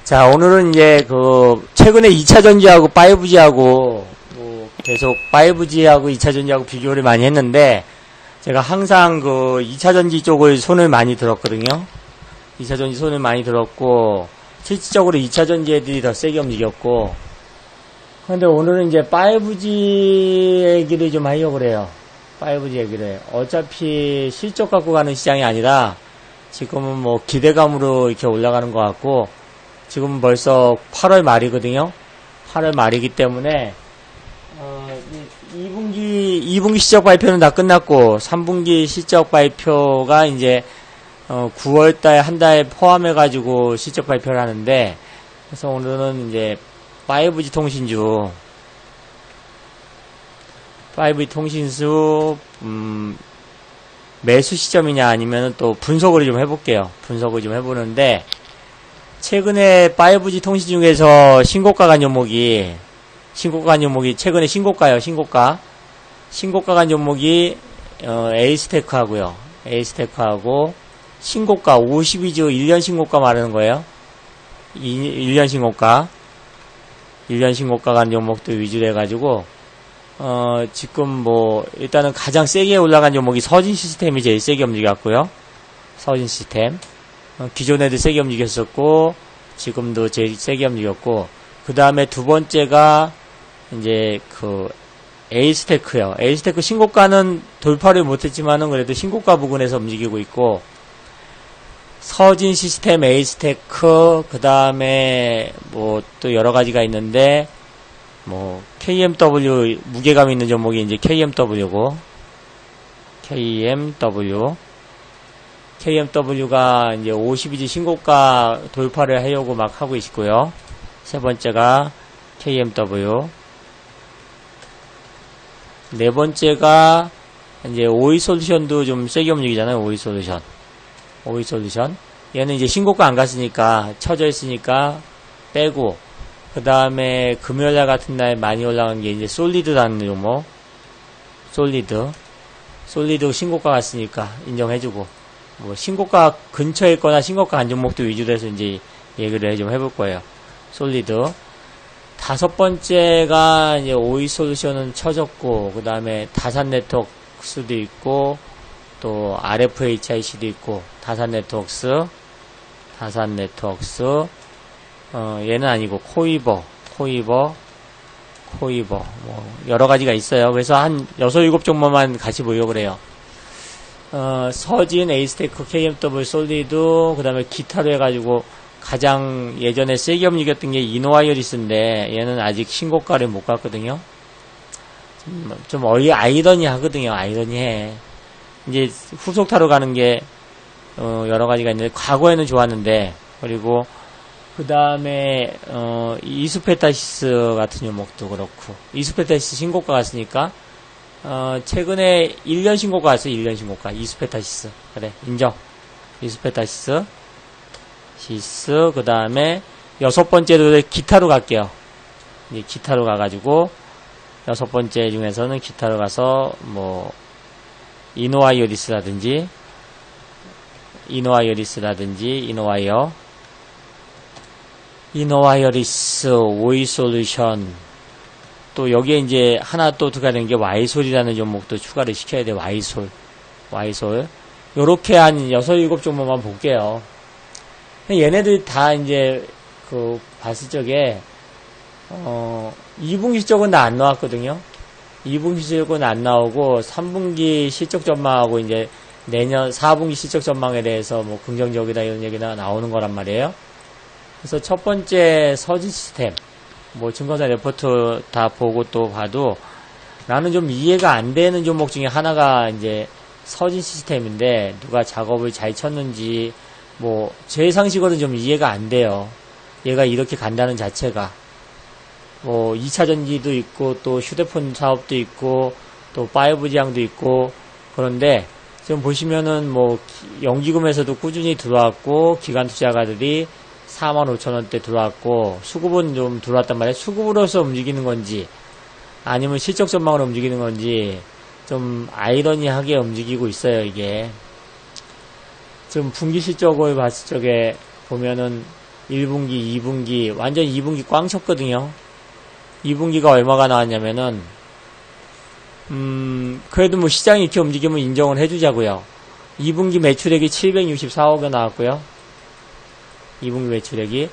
자, 오늘은 이제 최근에 2차전지하고 5G하고 계속 5G하고 2차전지하고 비교를 많이 했는데, 제가 항상 2차전지 쪽을 손을 많이 들었거든요. 2차전지 손을 많이 들었고, 실질적으로 2차전지 애들이 더 세게 움직였고, 근데 오늘은 이제 5G 얘기를 좀 하려고 그래요. 5G 얘기를. 어차피 실적 갖고 가는 시장이 아니라, 지금은 뭐 기대감으로 이렇게 올라가는 것 같고, 지금 벌써 8월 말이거든요. 8월 말이기 때문에 2분기 실적 발표는 다 끝났고 3분기 실적 발표가 이제 9월달 한 달 포함해 가지고 실적 발표를 하는데, 그래서 오늘은 이제 5G 통신수 매수 시점이냐 아니면 또 분석을 좀 해볼게요. 분석을 좀 해보는데, 최근에 5G 통신 중에서 신고가 간 종목이 최근에 신고가 간 종목이 에이스테크 하고요. 에이스테크하고 신고가 52주 1년 신고가 말하는 거예요. 1년 신고가 간 종목도 위주로 해가지고 지금 뭐 일단은 가장 세게 올라간 종목이 서진 시스템이 제일 세게 움직였고요. 서진 시스템. 기존에도 세게 움직였었고, 지금도 제일 세게 움직였고, 그 다음에 두 번째가, 이제, 에이스테크요. 에이스테크 신고가는 돌파를 못했지만은 그래도 신고가 부근에서 움직이고 있고, 서진 시스템, 에이스테크, 그 다음에, 뭐, 또 여러 가지가 있는데, 뭐, KMW, 무게감 있는 종목이 이제 KMW고, KMW가 이제 52주 신고가 돌파를 하려고 막 하고 있고요. 세 번째가 KMW. 네 번째가 이제 오이솔루션도 좀 세게 움직이잖아요. 오이솔루션. 얘는 이제 신고가 안 갔으니까, 쳐져 있으니까 빼고, 그 다음에 금요일날 같은 날 많이 올라간 게 이제 솔리드라는 종목. 솔리드 신고가 갔으니까 인정해주고, 뭐 신고가 근처에 있거나 신고가 간 종목도 위주로 해서 이제 얘기를 좀 해볼 거예요. 솔리드. 다섯 번째가 이제 오이솔루션은 쳐졌고, 그 다음에 다산 네트워크스도 있고, 또 RFHIC도 있고, 다산 네트워크스, 얘는 아니고 코이버, 뭐 여러 가지가 있어요. 그래서 한 6, 7종목만 같이 보려고 그래요. 서진, 에이스테크, KMW, 솔리드, 그 다음에 기타로 해가지고 가장 예전에 세게 움직였던 게 이노와이어리스인데, 얘는 아직 신고가를 못 갔거든요. 좀 아이러니하거든요. 아이러니해. 이제 후속타로 가는 게 여러 가지가 있는데, 과거에는 좋았는데, 그리고 그 다음에 이스페타시스 같은 종목도 그렇고, 이스페타시스 신고가 갔으니까 최근에 1년 신고가 왔어요. 1년 신고가. 이스페타시스. 그래, 인정. 이스페타시스. 그 다음에 여섯 번째로 기타로 갈게요. 이제 기타로 가가지고, 여섯 번째 중에서는 기타로 가서, 뭐, 이노와이어리스, 오이솔루션. 또 여기에 이제 하나 또 들어가는 게 와이솔이라는 종목도 추가를 시켜야 돼. 와이솔. 요렇게 한 6, 7종목만 볼게요. 얘네들 다 이제 봤을 적에 2분기 실적은 다 안 나왔거든요. 2분기 실적은 안 나오고 3분기 실적 전망하고 이제 내년 4분기 실적 전망에 대해서 뭐 긍정적이다 이런 얘기가 나오는 거란 말이에요. 그래서 첫 번째 서진 시스템, 뭐 증권사 레포트 다 보고 또 봐도 나는 좀 이해가 안 되는 종목 중에 하나가 이제 서진 시스템인데, 누가 작업을 잘 쳤는지 뭐 제 상식으로는 좀 이해가 안 돼요. 얘가 이렇게 간다는 자체가. 뭐 2차 전지도 있고 또 휴대폰 사업도 있고 또 5G향도 있고, 그런데 지금 보시면은 뭐 연기금에서도 꾸준히 들어왔고, 기관 투자가들이 45,000원대 들어왔고, 수급은 좀 들어왔단 말이에요. 수급으로서 움직이는 건지 아니면 실적 전망으로 움직이는 건지 좀 아이러니하게 움직이고 있어요. 이게 지금 분기 실적을 봤을 적에 보면은 1분기, 2분기, 완전 2분기 꽝 쳤거든요. 2분기가 얼마가 나왔냐면은, 그래도 뭐 시장이 이렇게 움직이면 인정을 해주자고요. 2분기 매출액이 764억에 나왔고요. 2분기 매출액이.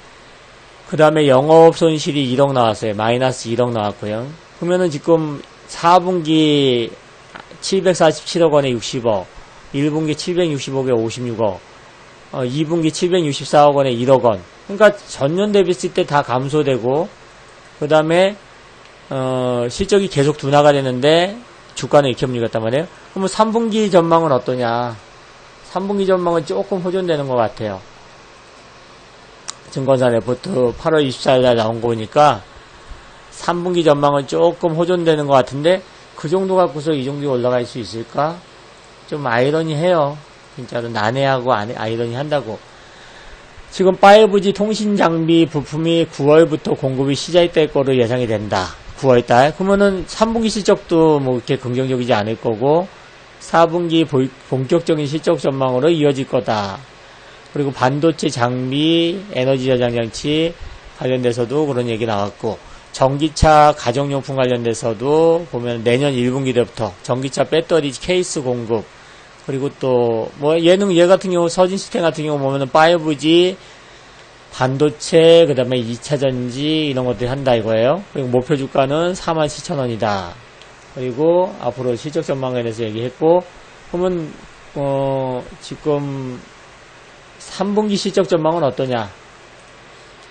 그 다음에 영업 손실이 1억 나왔어요. 마이너스 1억 나왔고요. 그러면은 지금 4분기 747억 원에 60억, 1분기 760억에 56억, 2분기 764억 원에 1억 원. 그러니까 전년 대비했을 때 다 감소되고, 그 다음에 실적이 계속 둔화가 되는데 주가는 이렇게 움직였단 말이에요. 그러면 3분기 전망은 어떠냐? 3분기 전망은 조금 호전되는 것 같아요. 증권사 레포트 8월 24일 날 나온 거 보니까 3분기 전망은 조금 호전되는 것 같은데 그 정도 갖고서 이 정도에 올라갈 수 있을까? 좀 아이러니해요. 진짜로 난해하고 아이러니 한다고. 지금 5G 통신 장비 부품이 9월부터 공급이 시작될 거로 예상이 된다. 9월달. 그러면은 3분기 실적도 뭐 이렇게 긍정적이지 않을 거고 4분기 본격적인 실적 전망으로 이어질 거다. 그리고 반도체 장비, 에너지 저장 장치 관련돼서도 그런 얘기 나왔고 전기차 가정용품 관련돼서도 보면 내년 1분기 때부터 전기차 배터리 케이스 공급 그리고 또 뭐 얘 같은 경우 서진시스템 같은 경우 보면은 5G 반도체 그다음에 2차 전지 이런 것들이 한다 이거예요. 그리고 목표 주가는 47,000원이다. 그리고 앞으로 실적 전망에 대해서 얘기했고 그러면 지금 3분기 실적 전망은 어떠냐?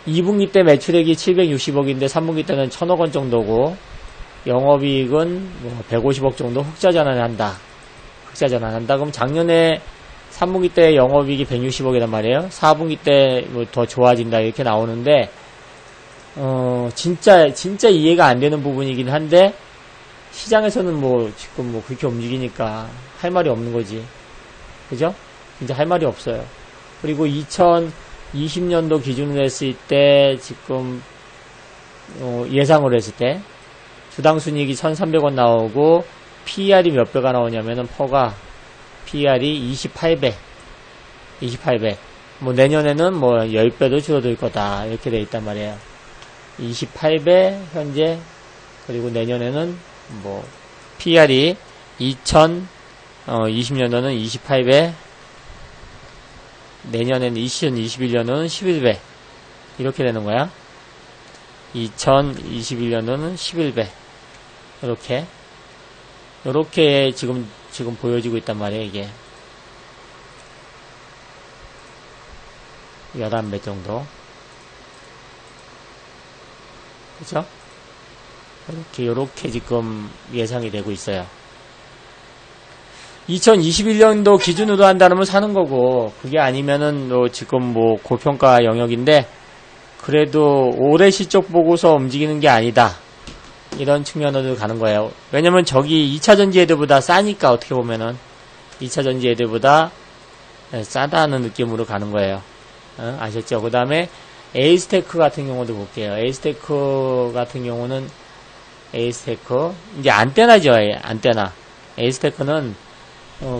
2분기 때 매출액이 760억인데 3분기 때는 1,000억 원 정도고 영업이익은 뭐 150억 정도 흑자 전환한다. 그럼 작년에 3분기 때 영업이익이 160억이란 말이에요. 4분기 때 뭐 더 좋아진다 이렇게 나오는데 진짜 이해가 안 되는 부분이긴 한데 시장에서는 뭐 지금 뭐 그렇게 움직이니까 할 말이 없는 거지. 그죠? 진짜 할 말이 없어요. 그리고 2020년도 기준으로 했을 때 지금 예상으로 했을 때 주당 순이익이 1,300원 나오고 PER이 몇 배가 나오냐면은 퍼가 PER이 28배. 뭐 내년에는 뭐 10배도 줄어들 거다. 이렇게 돼 있단 말이에요. 28배 현재 그리고 내년에는 뭐 PER이 2020년도는 28배 내년에는 2021년도는 11배 이렇게 되는 거야. 2021년도는 11배 이렇게 지금 보여지고 있단 말이에요. 이게 11배 정도 그죠? 이렇게 지금 예상이 되고 있어요. 2021년도 기준으로 한다면 사는 거고 그게 아니면은 지금 뭐 고평가 영역인데 그래도 올해 실적 보고서 움직이는 게 아니다. 이런 측면으로 가는 거예요. 왜냐면 저기 2차 전지 애들보다 싸니까 어떻게 보면은 2차 전지 애들보다 싸다는 느낌으로 가는 거예요. 아셨죠? 그 다음에 에이스테크 같은 경우도 볼게요. 에이스테크 같은 경우는 이제 안테나죠. 안테나. 에이스테크는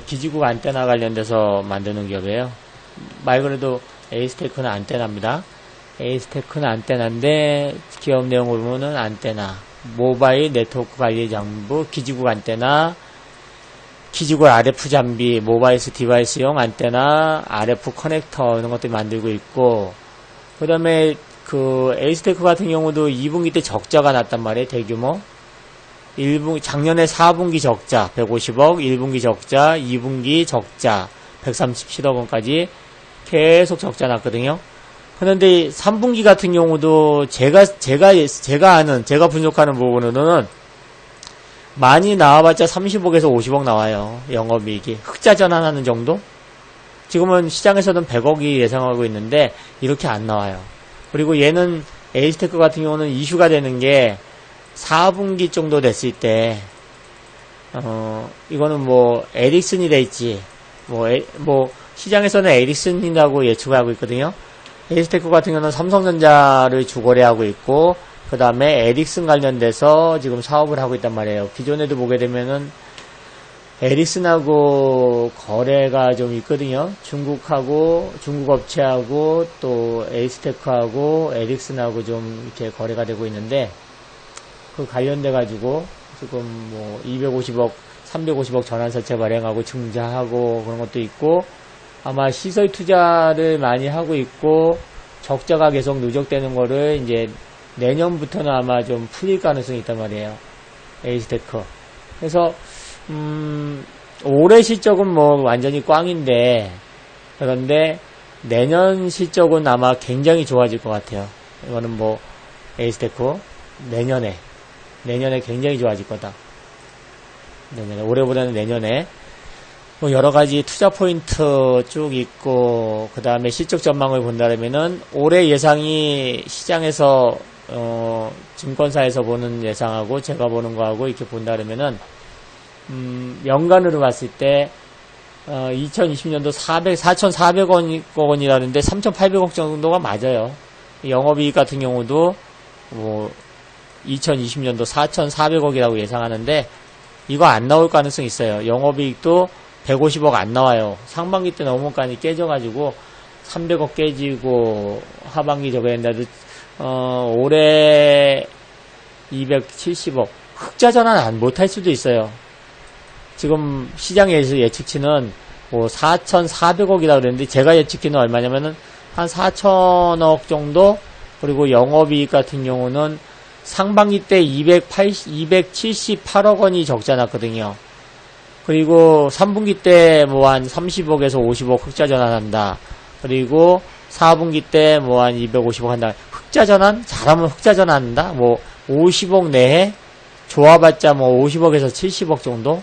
기지국 안테나 관련돼서 만드는 기업이에요. 말 그래도 에이스테크는 안테나입니다. 에이스테크는 안테나인데 기업 내용을 보면은 안테나, 모바일 네트워크 관리 장부, 기지국 안테나, 기지국 RF 장비, 모바일 디바이스용 안테나, RF 커넥터 이런 것들 만들고 있고 그 다음에 에이스테크 같은 경우도 2분기 때 적자가 났단 말이에요. 대규모. 작년에 4분기 적자 150억, 1분기 적자, 2분기 적자 137억 원까지 계속 적자 났거든요. 그런데 3분기 같은 경우도 제가 분석하는 부분으로는 많이 나와봤자 30억에서 50억 나와요. 영업이익이 흑자 전환하는 정도? 지금은 시장에서는 100억이 예상하고 있는데 이렇게 안 나와요. 그리고 얘는 에이스테크 같은 경우는 이슈가 되는 게 4분기 정도 됐을 때 이거는 뭐 에릭슨이 될지 뭐 시장에서는 에릭슨이라고 예측하고 있거든요. 에이스테크 같은 경우는 삼성전자를 주거래하고 있고 그 다음에 에릭슨 관련돼서 지금 사업을 하고 있단 말이에요. 기존에도 보게 되면은 에릭슨하고 거래가 좀 있거든요. 중국 업체하고 또 에이스테크하고 에릭슨하고 좀 이렇게 거래가 되고 있는데, 그 관련돼 가지고 지금 뭐 250억, 350억 전환사채 발행하고 증자하고 그런 것도 있고, 아마 시설 투자를 많이 하고 있고, 적자가 계속 누적되는 거를 이제 내년부터는 아마 좀 풀릴 가능성이 있단 말이에요. 에이스테크. 그래서 올해 실적은 뭐 완전히 꽝인데, 그런데 내년 실적은 아마 굉장히 좋아질 것 같아요. 이거는 뭐 에이스테크 내년에 굉장히 좋아질 거다. 내년에, 올해보다는 내년에. 뭐 여러 가지 투자 포인트 쭉 있고, 그 다음에 실적 전망을 본다면은 올해 예상이 시장에서 증권사에서 보는 예상하고 제가 보는 거하고 이렇게 본다면은 연간으로 봤을 때 2020년도 4,400억 원이라는데 3,800억 정도가 맞아요. 영업이익 같은 경우도 뭐 2020년도 4,400억이라고 예상하는데, 이거 안 나올 가능성이 있어요. 영업이익도 150억 안 나와요. 상반기 때 너무까지 깨져가지고 300억 깨지고, 하반기 저거 했는데도 올해 270억 흑자 전환 못할 수도 있어요. 지금 시장에서 예측치는 뭐 4,400억이라고 그랬는데, 제가 예측치는 얼마냐면은 한 4,000억 정도. 그리고 영업이익 같은 경우는 상반기 때 278억 원이 적자 났거든요. 그리고 3분기 때 뭐 한 30억에서 50억 흑자 전환한다. 그리고 4분기 때 뭐 한 250억 한다. 흑자 전환? 잘하면 흑자 전환한다? 뭐 50억 내에 좋아봤자 뭐 50억에서 70억 정도?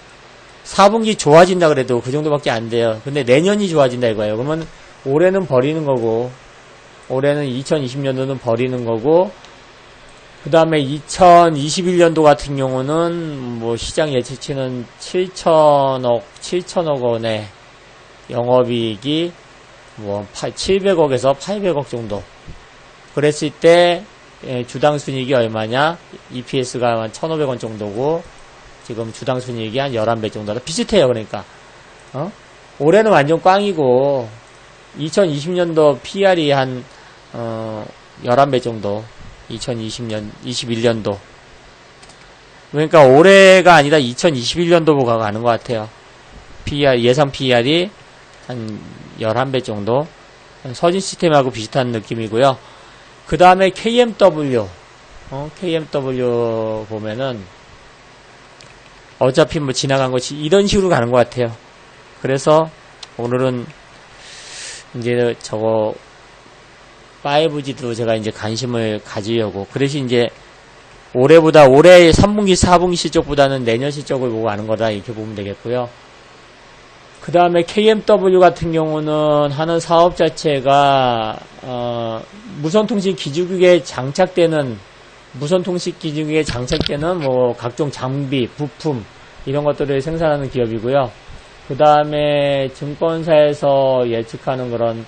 4분기 좋아진다 그래도 그 정도밖에 안 돼요. 근데 내년이 좋아진다 이거예요. 그러면 올해는 버리는 거고, 올해는 2020년도는 버리는 거고, 그 다음에 2021년도 같은 경우는 뭐 시장 예측치는 7천억 원의 영업이익이 뭐 700억에서 800억 정도. 그랬을 때 주당 순이익이 얼마냐? EPS가 한 1,500원 정도고, 지금 주당 순이익이 한 11배 정도다. 비슷해요. 그러니까 올해는 완전 꽝이고, 2020년도 PR이 한 11배 정도. 21년도. 그러니까 올해가 아니라 2021년도가 가는 것 같아요. 예상 PR이 한 11배 정도. 서진 시스템하고 비슷한 느낌이고요. 그 다음에 KMW. KMW 보면은 어차피 뭐 지나간 것이 이런 식으로 가는 것 같아요. 그래서 오늘은 이제 저거 5G도 제가 이제 관심을 가지려고. 그래서 이제 올해 3분기, 4분기 실적보다는 내년 실적을 보고 아는 거다. 이렇게 보면 되겠고요. 그 다음에 KMW 같은 경우는 하는 사업 자체가, 무선통신 기지국에 장착되는 뭐 각종 장비, 부품, 이런 것들을 생산하는 기업이고요. 그 다음에 증권사에서 예측하는 그런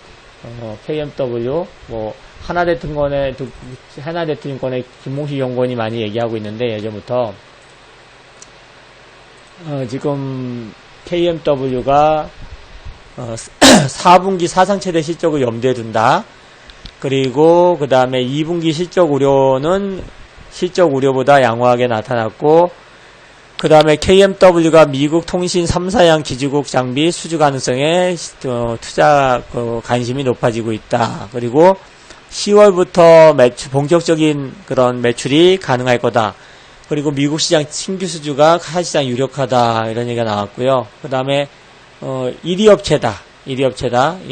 KMW, 뭐 하나대증권의 김홍식 연구원이 많이 얘기하고 있는데, 예전부터 지금 KMW가 4분기 사상 최대 실적을 염두에 둔다. 그리고 그 다음에 2분기 실적 우려보다 양호하게 나타났고, 그 다음에 KMW가 미국 통신 3사양 기지국 장비 수주 가능성에 투자 관심이 높아지고 있다. 그리고 10월부터 본격적인 그런 매출이 가능할 거다. 그리고 미국 시장 신규 수주가 하시장 유력하다. 이런 얘기가 나왔고요. 그 다음에 1위 업체다. 이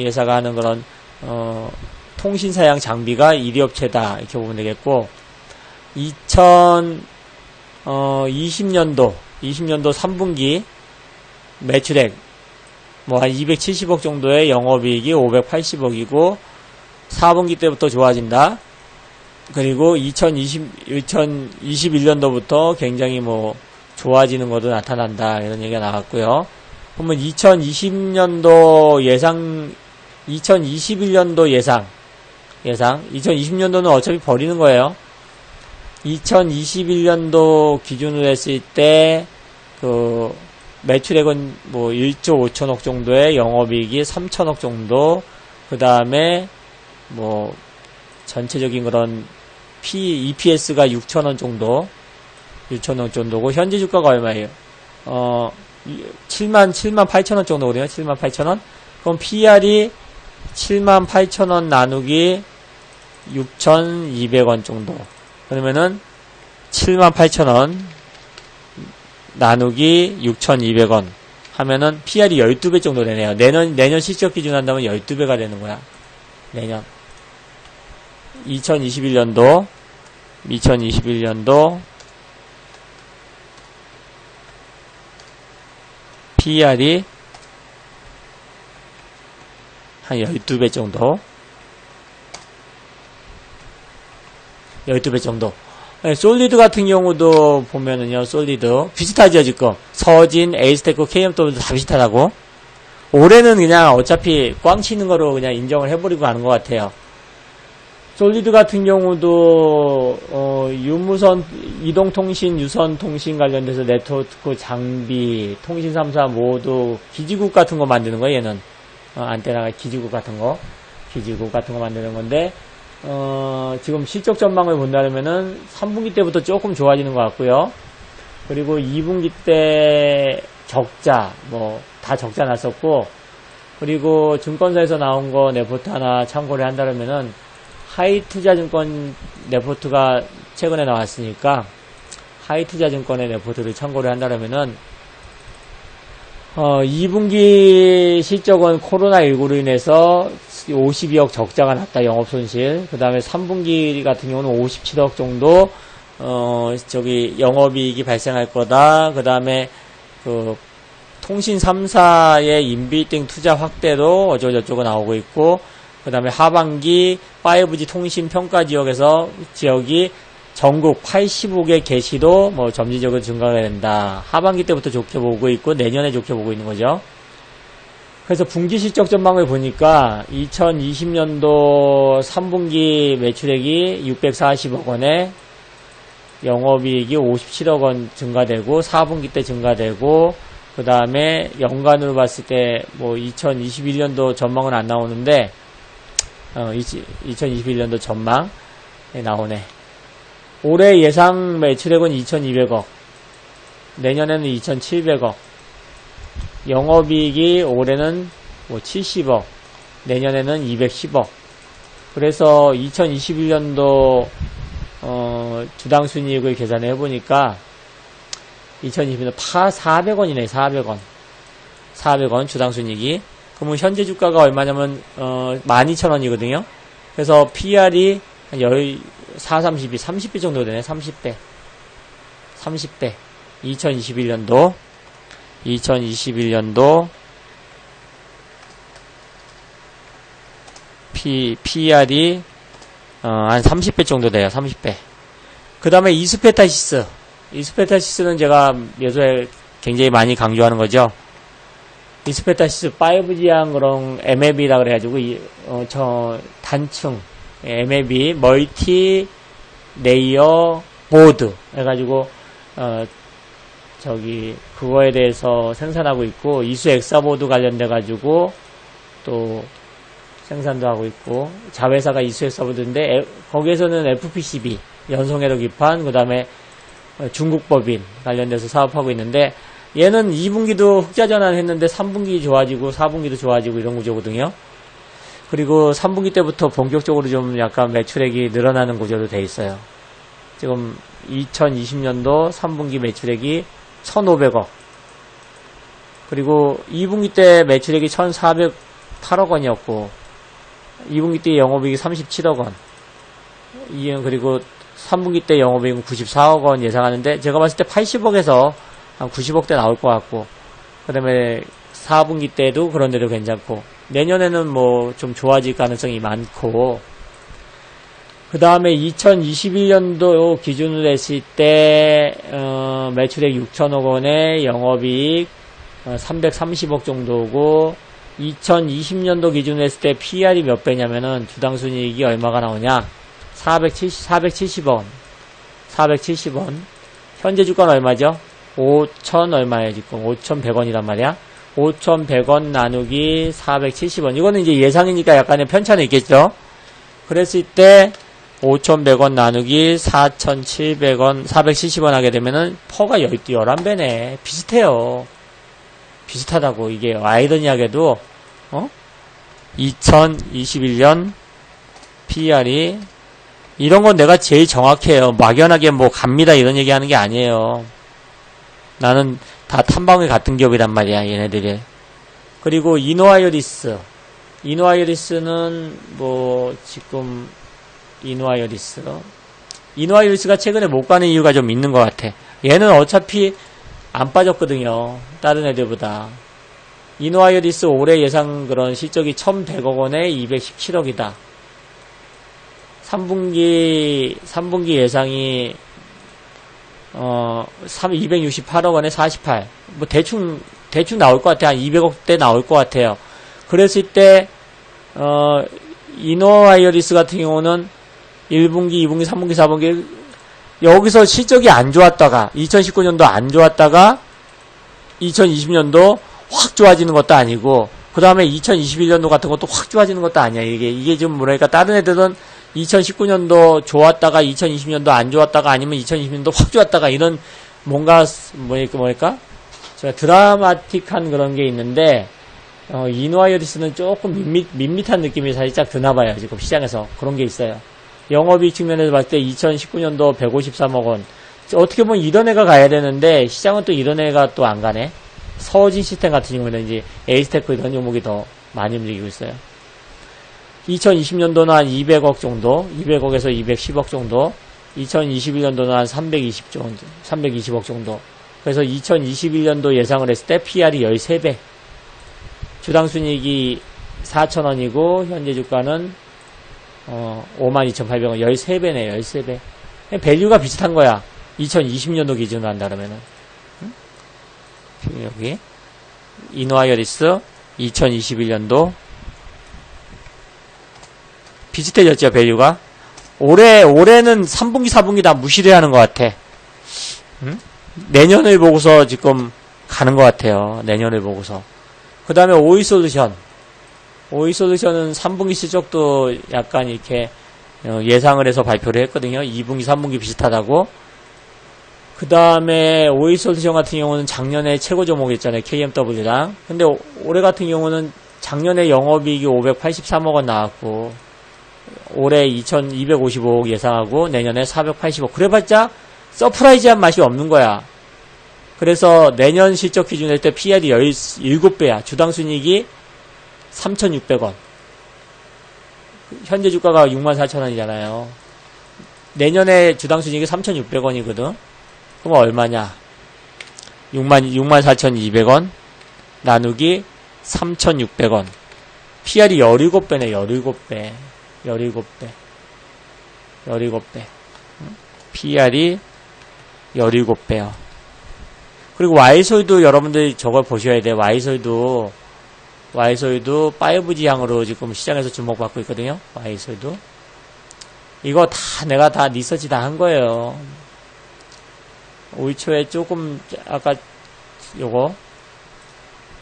회사가 하는 그런 통신 사양 장비가 1위 업체다. 이렇게 보면 되겠고, 20년도 3분기 매출액 뭐 한 270억 정도의 영업이익이 580억이고 4분기 때부터 좋아진다. 그리고 2021년도부터 굉장히 뭐 좋아지는 것도 나타난다. 이런 얘기가 나왔고요. 그러면 2020년도 예상, 2021년도 예상 2020년도는 어차피 버리는 거예요. 2021년도 기준으로 했을 때 매출액은 뭐 1조 5천억 정도에 영업이익이 3천억 정도, 그 다음에 뭐 전체적인 그런 EPS가 6천원 정도, 6천원 정도고, 현재 주가가 얼마예요? 7만 8천원 정도거든요. 7만 8천원. 그럼 PR이 7만 8천원 나누기 6,200원 정도. 그러면은 7만 8천원 나누기 6,200원 하면은 PR이 12배 정도 되네요. 내년 실적 기준 한다면 12배가 되는 거야. 내년. 2021년도 PR이 한 12배 정도. 12배 정도. 네, 솔리드 같은 경우도 보면은요, 솔리드. 비슷하죠, 지금. 서진, 에이스테크, KMW도 다 비슷하다고. 올해는 그냥 어차피 꽝 치는 거로 그냥 인정을 해버리고 가는 것 같아요. 솔리드 같은 경우도, 유무선, 이동통신, 유선통신 관련돼서 네트워크 장비, 통신 3사 모두 기지국 같은 거 만드는 거, 얘는. 안테나가 기지국 같은 거 만드는 건데, 지금 실적 전망을 본다면은 3분기 때부터 조금 좋아지는 것 같고요. 그리고 2분기 때 적자, 다 적자 났었고, 그리고 증권사에서 나온 거 레포트 하나 참고를 한다면은 하이투자증권 레포트가 최근에 나왔으니까 하이투자증권의 레포트를 참고를 한다면은 2분기 실적은 코로나19로 인해서 52억 적자가 났다, 영업손실. 그 다음에 3분기 같은 경우는 57억 정도, 영업이익이 발생할 거다. 그 다음에, 통신 3사의 인빌딩 투자 확대도 어쩌고저쩌고 나오고 있고, 그 다음에 하반기 5G 통신 평가 지역이 전국 85개 개시도 점진적으로 증가가 된다. 하반기 때부터 좋게 보고 있고 내년에 좋게 보고 있는 거죠. 그래서 분기 실적 전망을 보니까 2020년도 3분기 매출액이 640억 원에 영업이익이 57억 원 증가되고 4분기 때 증가되고, 그 다음에 연간으로 봤을 때 2021년도 전망은 안 나오는데 2021년도 전망에 나오네. 올해 예상 매출액은 2,200억, 내년에는 2,700억, 영업이익이 올해는 70억, 내년에는 210억. 그래서 2021년도 주당 순이익을 계산해 보니까 2021년 400원이네. 400원 주당 순이익이. 그러면 현재 주가가 얼마냐면 12,000원이거든요. 그래서 PR이 한 432, 30배 정도 되네. 30배. 2021년도 PR이 한 30배 정도 돼요. 30배. 그 다음에 이스페타시스는 제가 예전에 굉장히 많이 강조하는 거죠. 이스페타시스 5G한 그런 MAB라 그래가지고 단층 MAB 멀티 레이어 보드 해가지고 그거에 대해서 생산하고 있고, 이수 엑사보드 관련돼가지고 또 생산도 하고 있고, 자회사가 이수 엑사보드인데 거기에서는 FPCB 연성회로 기판, 그 다음에 중국법인 관련돼서 사업하고 있는데, 얘는 2분기도 흑자 전환했는데 3분기 좋아지고 4분기도 좋아지고 이런 구조거든요. 그리고 3분기 때부터 본격적으로 좀 약간 매출액이 늘어나는 구조로 돼 있어요. 지금 2020년도 3분기 매출액이 1,500억. 그리고 2분기 때 매출액이 1,408억 원이었고, 2분기 때 영업이익이 37억 원. 그리고 3분기 때 영업이익은 94억 원 예상하는데, 제가 봤을 때 80억에서 한 90억대 나올 것 같고, 그 다음에 4분기 때도 그런데도 괜찮고, 내년에는 좀 좋아질 가능성이 많고, 그 다음에 2021년도 기준으로 했을 때 매출액 6천억 원에 영업이익 330억 정도고, 2020년도 기준으로 했을 때 PR이 몇 배냐면은 주당 순이익이 얼마가 나오냐? 470원. 현재 주가는 얼마죠? 5천 얼마예요, 지금? 5,100원이란 말이야. 5,100원 나누기 470원. 이거는 이제 예상이니까 약간의 편차는 있겠죠? 그랬을 때, 5,100원 나누기 4,700원, 470원 하게 되면은, 퍼가 11배네. 비슷해요. 비슷하다고. 이게 아이러니하게도, 2021년 PER이, 이런 건 내가 제일 정확해요. 막연하게 뭐 갑니다 이런 얘기 하는 게 아니에요. 나는 다 탐방울 같은 기업이란 말이야, 얘네들이. 그리고 이노아이어리스. 이노아이어리스는 뭐 지금 이노아이어리스가 최근에 못 가는 이유가 좀 있는 것 같아. 얘는 어차피 안 빠졌거든요. 다른 애들보다. 이노아이어리스 올해 예상 그런 실적이 1,100억 원에 217억이다. 3분기 예상이 268억 원에 48. 뭐 대충 나올 것 같아. 한 200억대 나올 것 같아요. 그랬을 때 이노아이어리스 같은 경우는 1분기, 2분기, 3분기, 4분기 여기서 실적이 안 좋았다가 2019년도 안 좋았다가 2020년도 확 좋아지는 것도 아니고 그 다음에 2021년도 같은 것도 확 좋아지는 것도 아니야. 이게 좀 뭐랄까 다른 애들은 2019년도 좋았다가 2020년도 안 좋았다가 아니면 2020년도 확 좋았다가 이런 뭔가 뭐랄까 드라마틱한 그런 게 있는데 이노아이어리스는 조금 밋밋한 느낌이 살짝 드나봐요. 지금 시장에서 그런 게 있어요. 영업이익 측면에서 봤을 때 2019년도 153억 원 어떻게 보면 이런 애가 가야 되는데 시장은 또 이런 애가 또 안 가네. 서진 시스템 같은 경우는 이제 에이스테크 이런 종목이 더 많이 움직이고 있어요. 2020년도는 한 200억 정도, 200억에서 210억 정도, 2021년도는 한 320억 정도. 그래서 2021년도 예상을 했을 때 PR이 13배. 주당 순이익이 4,000원이고, 현재 주가는, 52,800원. 13배네, 13배. 밸류가 비슷한 거야. 2020년도 기준으로 한다 그러면은. 응? 여기. 이노아이어리스, 2021년도. 비슷해졌죠, 밸류가. 올해는 3분기, 4분기 다 무시를 하는 것 같아. 응? 내년을 보고서 지금 가는 것 같아요. 내년을 보고서. 그 다음에 오이솔루션. 오이솔루션은 3분기 실적도 약간 이렇게 예상을 해서 발표를 했거든요. 2분기, 3분기 비슷하다고. 그 다음에 오이솔루션 같은 경우는 작년에 최고 종목이었잖아요. KMW랑. 근데 올해 같은 경우는 작년에 영업이익이 583억 원 나왔고 올해 2,255억 예상하고 내년에 480억. 그래봤자 서프라이즈한 맛이 없는 거야. 그래서 내년 실적 기준일 때 PR이 17배야. 주당 순이익이 3,600원. 현재 주가가 64,000원이잖아요. 내년에 주당 순이익이 3,600원이거든. 그럼 얼마냐? 64,200원 나누기 3,600원. PR이 17배네, 17배. 17배. PR이 17배요. 그리고 와이솔도 여러분들이 저걸 보셔야 돼요. 와이솔도 5G 향으로 지금 시장에서 주목받고 있거든요. 와이솔도. 이거 내가 다 리서치 다 한 거예요. 올 초에 조금, 아까 요거,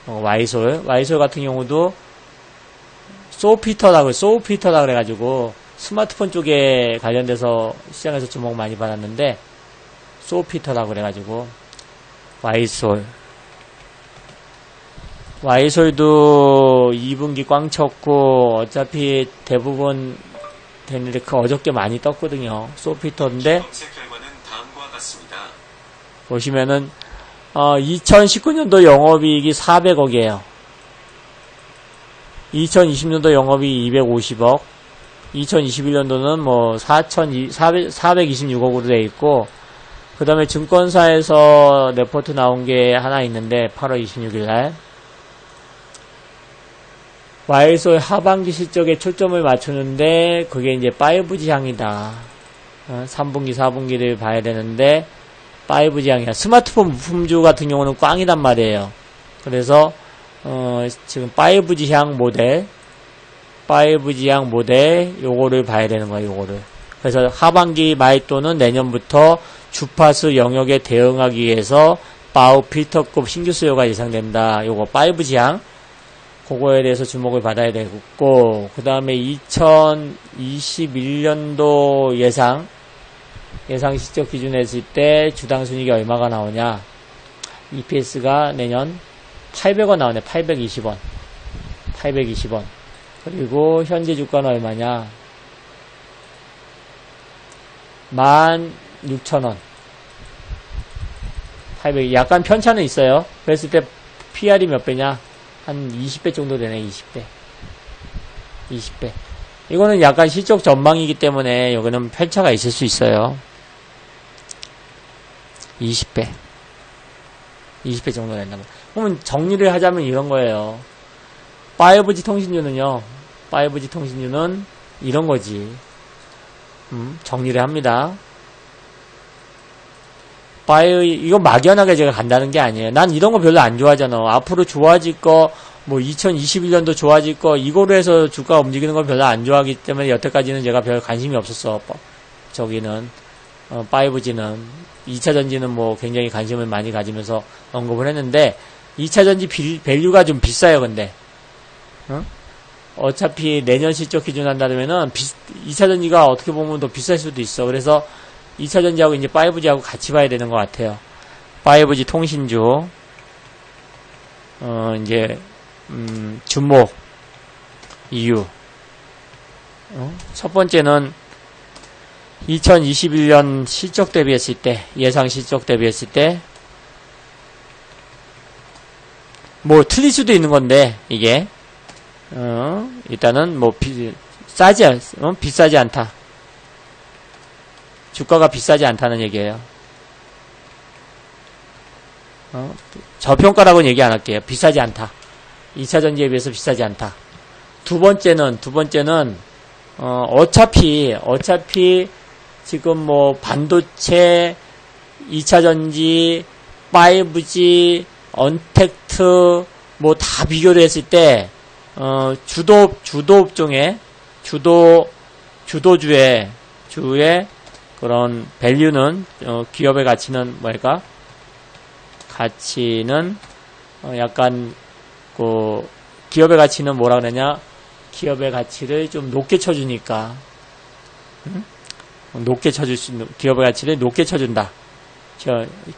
와이솔 같은 경우도 소피터라고 그래가지고 스마트폰 쪽에 관련돼서 시장에서 주목 많이 받았는데 소피터라고 그래가지고 와이솔도 2분기 꽝 쳤고 어차피 대부분 됐는데 어저께 많이 떴거든요. 소피터인데 보시면은 2019년도 영업이익이 400억이에요. 2020년도 영업이 250억, 2021년도는 뭐 426억으로 돼 있고, 그 다음에 증권사에서 레포트 나온 게 하나 있는데 8월 26일 날 와이솔 하반기 실적에 초점을 맞추는데 그게 이제 5G 향이다. 3분기, 4분기를 봐야 되는데 5G 향이야. 스마트폰 부품주 같은 경우는 꽝이란 말이에요. 그래서 지금 5G 향 모델 요거를 봐야 되는 거야, 요거를. 그래서 하반기 말 또는 내년부터 주파수 영역에 대응하기 위해서 바우필터급 신규 수요가 예상된다. 요거 5G향. 그거에 대해서 주목을 받아야 되겠고, 그 다음에 2021년도 예상 시적 기준에 했을 때 주당 순이익이 얼마가 나오냐. EPS가 내년 800원 나오네. 820원. 그리고 현재 주가는 얼마냐. 16,000원. 800. 약간 편차는 있어요. 그랬을 때 PR이 몇 배냐? 한 20배 정도 되네. 20배. 이거는 약간 실적 전망이기 때문에 여기는 편차가 있을 수 있어요. 20배 정도 된다면. 그러면 정리를 하자면 이런 거예요. 5G 통신주는요. 5G 통신주는 이런 거지. 정리를 합니다. 이거 막연하게 제가 간다는 게 아니에요. 난 이런 거 별로 안 좋아하잖아. 앞으로 좋아질 거, 뭐 2021년도 좋아질 거, 이거로 해서 주가 움직이는 걸 별로 안 좋아하기 때문에 여태까지는 제가 별 관심이 없었어. 저기는 5G는 2차전지는 뭐 굉장히 관심을 많이 가지면서 언급을 했는데 2차전지 밸류가 좀 비싸요. 근데 어차피 내년 실적 기준 한다면은 2차전지가 어떻게 보면 더 비쌀 수도 있어. 그래서 2차전지하고 이제 5G하고 같이 봐야 되는 것 같아요. 5G 통신주 이제 주목 이유. 첫 번째는 2021년 실적 대비했을 때, 예상 실적 대비했을 때, 뭐, 틀릴 수도 있는 건데, 이게, 일단은 뭐, 비싸지 않다. 주가가 비싸지 않다는 얘기예요. 저평가라고는 얘기 안 할게요. 비싸지 않다. 2차전지에 비해서 비싸지 않다. 두 번째는, 어차피, 지금 뭐, 반도체, 2차전지, 5G, 언택트, 뭐, 다 비교를 했을 때, 주도주의 그런 밸류는, 기업의 가치는 뭐랄까? 약간, 기업의 가치는 뭐라 그러냐? 기업의 가치를 좀 높게 쳐주니까, 기업의 가치를 높게 쳐준다.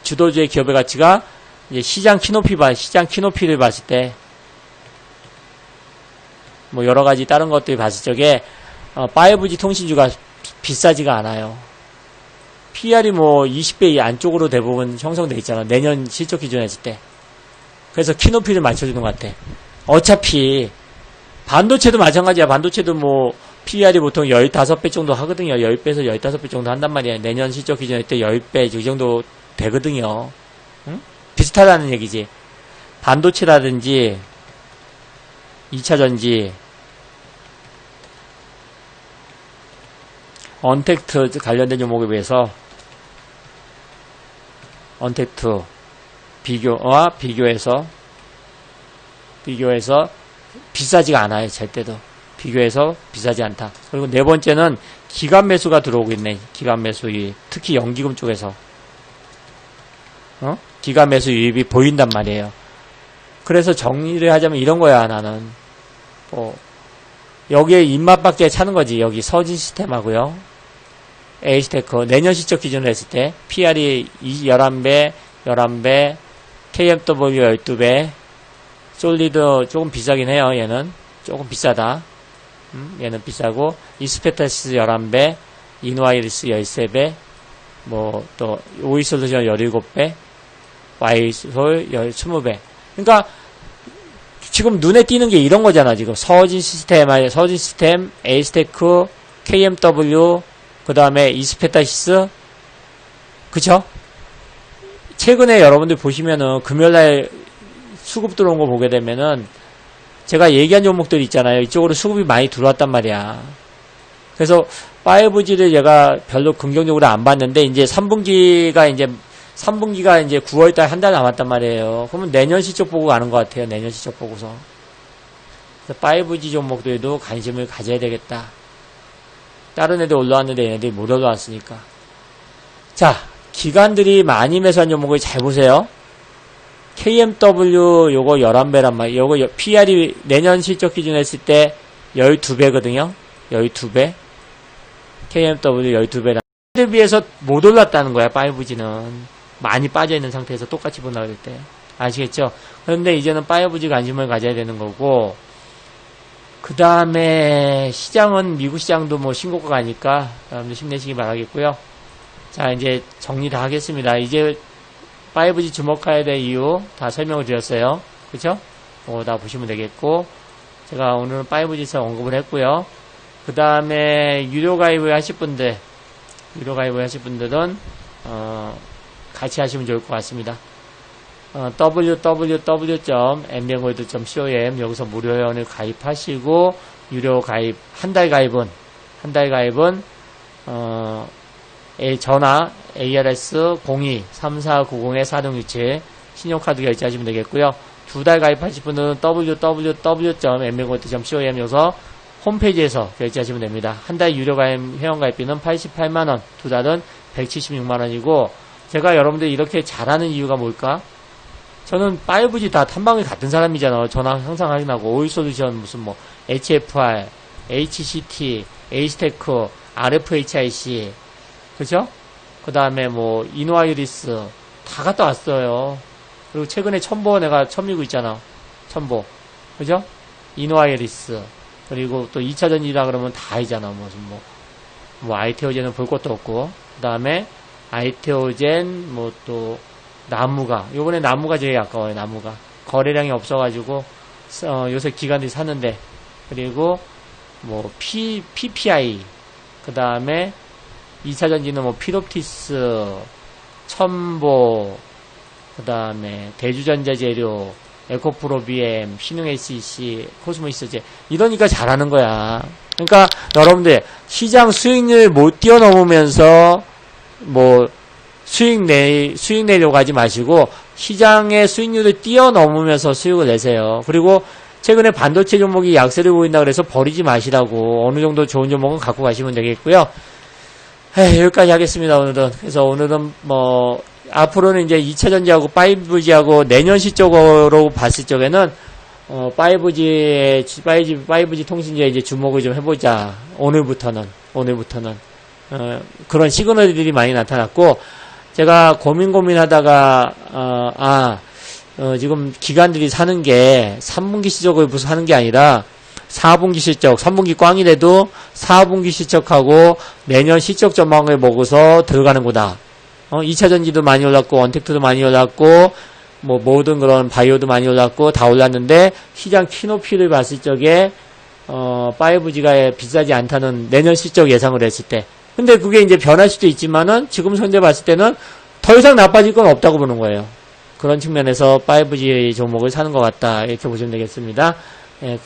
주도주의 기업의 가치가 이제 시장 키높이를 봤을 때, 뭐 여러 가지 다른 것들이 봤을 적에 5G 통신주가 비싸지가 않아요. PR이 뭐 20배 안쪽으로 대부분 형성돼 있잖아. 내년 실적 기준 했을 때. 그래서 키높이를 맞춰주는 것 같아. 어차피 반도체도 마찬가지야. 반도체도 뭐 PR이 보통 15배 정도 하거든요. 10배에서 15배 정도 한단 말이야. 내년 실적 기준 했을 때 10배 이 정도 되거든요. 응? 비슷하다는 얘기지. 반도체라든지 2차전지, 언택트 관련된 종목에 비해서 언택트 비교해서 비싸지가 않아요. 절대도 비교해서 비싸지 않다. 그리고 네 번째는 기간 매수가 들어오고 있네. 기간 매수 유입, 특히 연기금 쪽에서 기간 매수 유입이 보인단 말이에요. 그래서 정리를 하자면 이런 거야. 나는 여기에 입맛밖에 차는 거지. 여기 서진 시스템하고요. 에이스테크 내년 실적 기준으로 했을 때 PR이 11배, KMW 12배, 솔리드 조금 비싸긴 해요. 얘는 조금 비싸다. 얘는 비싸고, 이스페타시스 11배, 이노아이리스 13배, 뭐 또 오이솔루션 17배, 와이솔 20배. 그러니까 지금 눈에 띄는 게 이런 거잖아. 지금 서진 시스템, 에이스테크, KMW, 그 다음에 이스페타시스, 그쵸? 최근에 여러분들 보시면은 금요일날 수급 들어온 거 보게 되면은 제가 얘기한 종목들 있잖아요. 이쪽으로 수급이 많이 들어왔단 말이야. 그래서 5G를 제가 별로 긍정적으로 안 봤는데 이제 3분기가 이제 9월달 한 달 남았단 말이에요. 그러면 내년 실적 보고 가는 것 같아요. 내년 실적 보고서. 그래서 5G 종목들도 관심을 가져야 되겠다. 다른 애들 올라왔는데 얘네들이 못 올라왔으니까. 자, 기관들이 많이 매수한 종목을 잘 보세요. KMW 요거 11배란 말이에요. 요거 PR이 내년 실적 기준 했을 때 12배거든요. 12배. KMW 12배란. 에 비해서 못 올랐다는 거야, 5G는. 많이 빠져있는 상태에서 똑같이 본다 그럴 때. 아시겠죠? 그런데 이제는 5G 관심을 가져야 되는 거고, 그 다음에 시장은 미국 시장도 뭐 신고가가 아니까 여러분들 힘내시기 바라겠고요. 자, 이제 정리 다 하겠습니다. 이제 5G 주목해야 될 이유 다 설명을 드렸어요. 그쵸? 다 보시면 되겠고, 제가 오늘은 5G에서 언급을 했고요. 그 다음에 유료 가입을 하실 분들은 같이 하시면 좋을 것 같습니다. www.mbgold.com 여기서 무료 회원을 가입하시고 유료 가입 한 달 가입은 전화 ARS 02-3490-4667 신용카드 결제하시면 되겠고요. 두 달 가입하실 분들은 www.mbgold.com 여기서 홈페이지에서 결제하시면 됩니다. 한 달 유료 가입 회원 가입비는 88만원, 두 달은 176만원이고 제가 여러분들 이렇게 잘하는 이유가 뭘까? 저는 5G 다 탐방을 같은 사람이잖아요. 전화 항상 확인하고 오일솔루션 무슨 뭐 HFR, HCT, H테크, RFHIC 그죠? 그 다음에 뭐 이노아유리스 다 갔다 왔어요. 그리고 최근에 첨보 내가 처음 밀고 있잖아. 첨보 그죠? 이노아유리스 그리고 또 2차전지라 그러면 다 알잖아. 무슨 뭐 아이테오젠은 볼 것도 없고 그 다음에 아이테오젠 뭐 또 나무가 요번에 나무가 제일 아까워요. 나무가 거래량이 없어가지고 요새 기관들이 샀는데 그리고 뭐 PPI 그 다음에 2차전지는 뭐 피롭티스 첨보 그 다음에 대주전자재료 에코프로 BM 신흥 SEC 코스모 이서제 이러니까 잘하는 거야. 그러니까 여러분들 시장 수익률 못 뛰어넘으면서 뭐 수익 내려고 하지 마시고 시장의 수익률을 뛰어넘으면서 수익을 내세요. 그리고 최근에 반도체 종목이 약세를 보인다 그래서 버리지 마시라고. 어느 정도 좋은 종목은 갖고 가시면 되겠고요. 여기까지 하겠습니다. 그래서 오늘은 뭐 앞으로는 이제 2차전지하고 5G하고 내년 시적으로 봤을 적에는 5G 통신주에 이제 주목을 좀 해보자. 오늘부터는 그런 시그널들이 많이 나타났고 제가 고민하다가 지금 기관들이 사는 게 3분기 실적을 무슨 하는 게 아니라 4분기 실적, 3분기 꽝이라도 4분기 실적하고 내년 실적 전망을 보고서 들어가는 거다. 2차전지도 많이 올랐고 언택트도 많이 올랐고 뭐 모든 그런 바이오도 많이 올랐고 다 올랐는데 시장 키높이를 봤을 적에 5G가 비싸지 않다는 내년 실적 예상을 했을 때 근데 그게 이제 변할 수도 있지만은 지금 현재 봤을 때는 더 이상 나빠질 건 없다고 보는 거예요. 그런 측면에서 5G 종목을 사는 것 같다. 이렇게 보시면 되겠습니다. 예,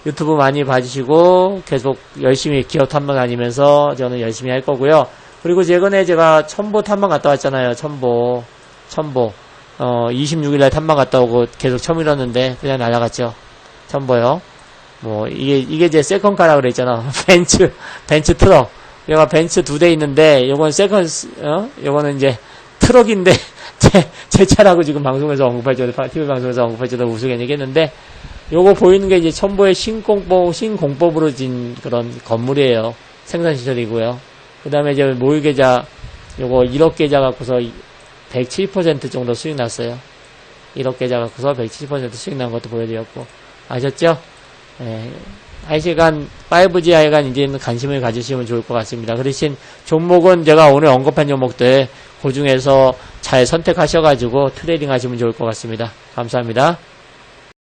유튜브 많이 봐주시고 계속 열심히 기업 탐방 다니면서 저는 열심히 할 거고요. 그리고 최근에 제가 첨보 탐방 갔다 왔잖아요. 첨보 26일날 탐방 갔다 오고 계속 처음 잃었는데 그냥 날아갔죠. 첨보요. 뭐 이게 제 세컨카라 그랬잖아. 벤츠 트럭. 얘가 벤츠 2대 있는데 요건 요거는 이제 트럭인데 제 차라고 지금 방송에서 TV 방송에서 언급할지도 우스갯 얘기했는데 요거 보이는 게 이제 첨보의 신공법으로 진 그런 건물이에요. 생산시설이고요. 그 다음에 이제 모의계좌 요거 1억 계좌 갖고서 107% 정도 수익 났어요. 1억 계좌 갖고서 170% 수익 난 것도 보여드렸고 아셨죠? 예. 하여간 5G 하여간 이제는 관심을 가지시면 좋을 것 같습니다. 그 대신 종목은 제가 오늘 언급한 종목들 그 중에서 잘 선택하셔가지고 트레이딩 하시면 좋을 것 같습니다. 감사합니다.